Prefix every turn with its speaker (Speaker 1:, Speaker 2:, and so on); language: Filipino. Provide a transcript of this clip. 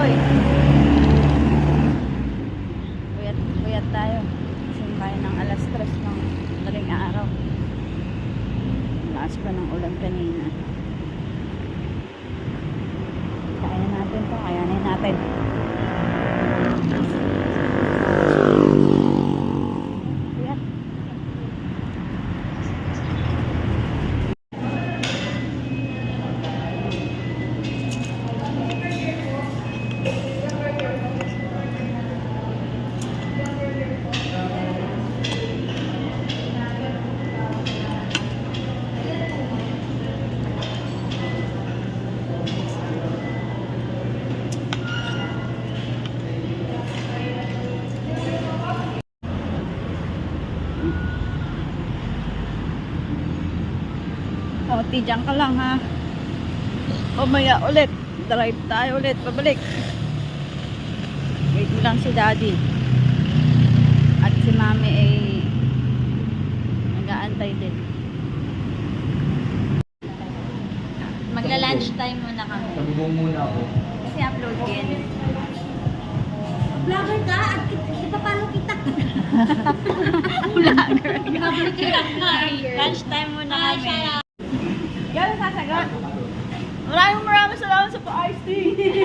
Speaker 1: Oy. Puyat tayo. Kasi kaya ng alas 3 ng madaling araw. Lakas pa ng ulan kanina. Kaya natin to. Kayanin natin. Puyat. O, tidyang ka lang ha. Mamaya ulit. Drive tayo ulit. Pabalik. Wait mo lang si daddy. At si mami ay nag-aantay din. Magla-lunch time muna kami.
Speaker 2: Nagubong muna ako.
Speaker 1: Kasi upload din.
Speaker 3: Vlogger ka? At ipapalo kita.
Speaker 1: Vlogger.
Speaker 3: Lunch
Speaker 1: Lunch time muna kami. Gano'n sasagot? Maraming salamat sa pa-ice tea.